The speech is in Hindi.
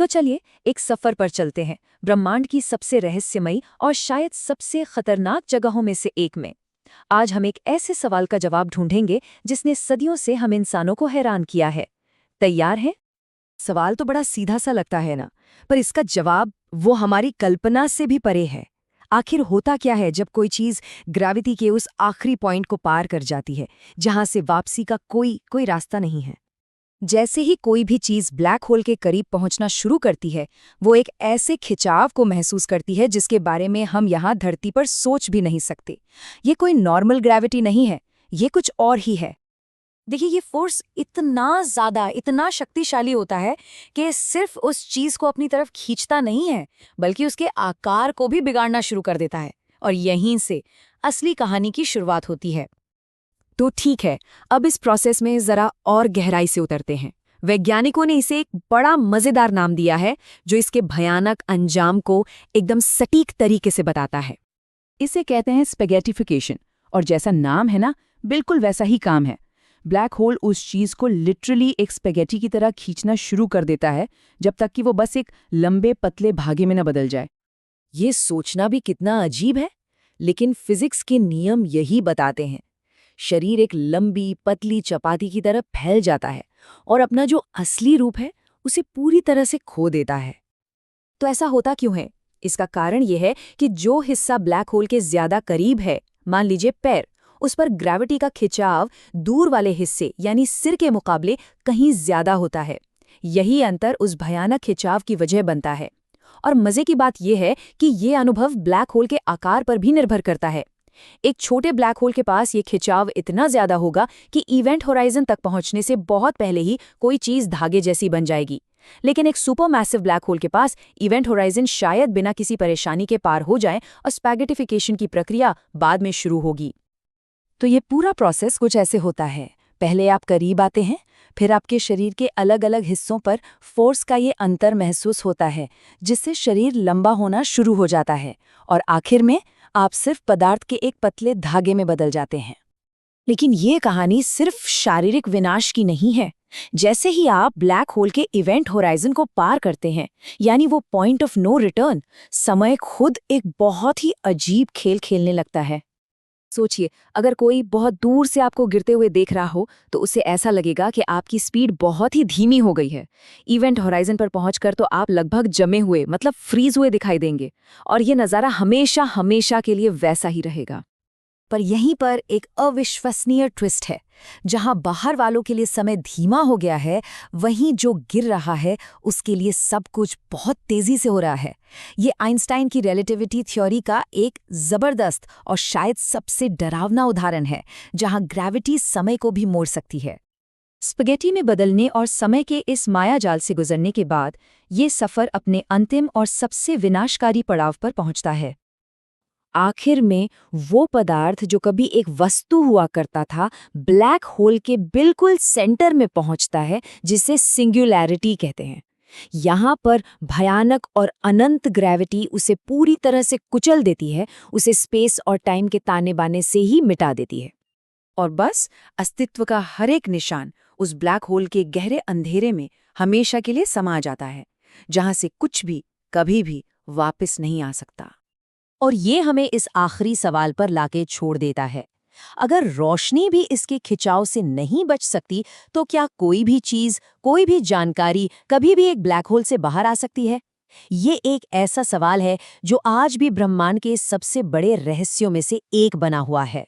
तो चलिए एक सफर पर चलते हैं ब्रह्मांड की सबसे रहस्यमयी और शायद सबसे खतरनाक जगहों में से एक में। आज हम एक ऐसे सवाल का जवाब ढूंढेंगे जिसने सदियों से हम इंसानों को हैरान किया है। तैयार हैं? सवाल तो बड़ा सीधा सा लगता है ना, पर इसका जवाब वो हमारी कल्पना से भी परे है। आखिर होता क्या है जब कोई चीज ग्रेविटी के उस आखिरी पॉइंट को पार कर जाती है, जहां से वापसी का कोई रास्ता नहीं है। जैसे ही कोई भी चीज ब्लैक होल के करीब पहुंचना शुरू करती है, वो एक ऐसे खिंचाव को महसूस करती है जिसके बारे में हम यहाँ धरती पर सोच भी नहीं सकते। ये कोई नॉर्मल ग्रेविटी नहीं है, ये कुछ और ही है। देखिए, ये फोर्स इतना ज्यादा, इतना शक्तिशाली होता है कि सिर्फ उस चीज को अपनी तरफ खींचता नहीं है, बल्कि उसके आकार को भी बिगाड़ना शुरू कर देता है। और यहीं से असली कहानी की शुरुआत होती है। तो ठीक है, अब इस प्रोसेस में जरा और गहराई से उतरते हैं। वैज्ञानिकों ने इसे एक बड़ा मजेदार नाम दिया है, जो इसके भयानक अंजाम को एकदम सटीक तरीके से बताता है। इसे कहते हैं स्पेगेटिफिकेशन, और जैसा नाम है ना, बिल्कुल वैसा ही काम है। ब्लैक होल उस चीज को लिटरली एक स्पेगेटी की तरह खींचना शुरू कर देता है, जब तक कि वो बस एक लंबे पतले भागे में न बदल जाए। ये सोचना भी कितना अजीब है, लेकिन फिजिक्स के नियम यही बताते हैं। शरीर एक लंबी पतली चपाती की तरह फैल जाता है और अपना जो असली रूप है उसे पूरी तरह से खो देता है। तो ऐसा होता क्यों है? इसका कारण यह है कि जो हिस्सा ब्लैक होल के ज्यादा करीब है, मान लीजिए पैर, उस पर ग्रेविटी का खिंचाव दूर वाले हिस्से यानी सिर के मुकाबले कहीं ज्यादा होता है। यही अंतर उस भयानक खिंचाव की वजह बनता है। और मजे की बात यह है कि ये अनुभव ब्लैक होल के आकार पर भी निर्भर करता है। एक छोटे ब्लैक होल के पास ये खिंचाव इतना ज्यादा होगा कि इवेंट होराइजन तक पहुंचने से बहुत पहले ही कोई चीज धागे जैसी बन जाएगी। लेकिन एक सुपरमैसिव ब्लैक होल के पास इवेंट होराइजन शायद बिना किसी परेशानी के पार हो जाए और स्पैगेटिफिकेशन की प्रक्रिया बाद में शुरू होगी। तो ये पूरा प्रोसेस कुछ ऐसे होता है। पहले आप करीब आते हैं, फिर आपके शरीर के अलग अलग हिस्सों पर फोर्स का ये अंतर महसूस होता है, जिससे शरीर लंबा होना शुरू हो जाता है, और आखिर में आप सिर्फ पदार्थ के एक पतले धागे में बदल जाते हैं। लेकिन ये कहानी सिर्फ शारीरिक विनाश की नहीं है। जैसे ही आप ब्लैक होल के इवेंट होराइजन को पार करते हैं, यानी वो पॉइंट ऑफ नो रिटर्न, समय खुद एक बहुत ही अजीब खेल खेलने लगता है। सोचिए, अगर कोई बहुत दूर से आपको गिरते हुए देख रहा हो, तो उसे ऐसा लगेगा कि आपकी स्पीड बहुत ही धीमी हो गई है। इवेंट होराइजन पर पहुंचकर तो आप लगभग जमे हुए, मतलब फ्रीज हुए दिखाई देंगे, और ये नज़ारा हमेशा हमेशा के लिए वैसा ही रहेगा। पर यहीं पर एक अविश्वसनीय ट्विस्ट है। जहां बाहर वालों के लिए समय धीमा हो गया है, वहीं जो गिर रहा है उसके लिए सब कुछ बहुत तेजी से हो रहा है। ये आइंस्टाइन की रिलेटिविटी थ्योरी का एक जबरदस्त और शायद सबसे डरावना उदाहरण है, जहां ग्रेविटी समय को भी मोड़ सकती है। स्पगेटी में बदलने और समय के इस मायाजाल से गुजरने के बाद ये सफर अपने अंतिम और सबसे विनाशकारी पड़ाव पर पहुंचता है। आखिर में वो पदार्थ जो कभी एक वस्तु हुआ करता था, ब्लैक होल के बिल्कुल सेंटर में पहुंचता है, जिसे सिंगुलैरिटी कहते हैं। यहाँ पर भयानक और अनंत ग्रेविटी उसे पूरी तरह से कुचल देती है, उसे स्पेस और टाइम के ताने बाने से ही मिटा देती है। और बस अस्तित्व का हर एक निशान उस ब्लैक होल के गहरे अंधेरे में हमेशा के लिए समा जाता है, जहां से कुछ भी कभी भी वापस नहीं आ सकता। और ये हमें इस आखिरी सवाल पर लाके छोड़ देता है, अगर रोशनी भी इसके खिंचाव से नहीं बच सकती, तो क्या कोई भी चीज, कोई भी जानकारी कभी भी एक ब्लैक होल से बाहर आ सकती है? ये एक ऐसा सवाल है जो आज भी ब्रह्मांड के सबसे बड़े रहस्यों में से एक बना हुआ है।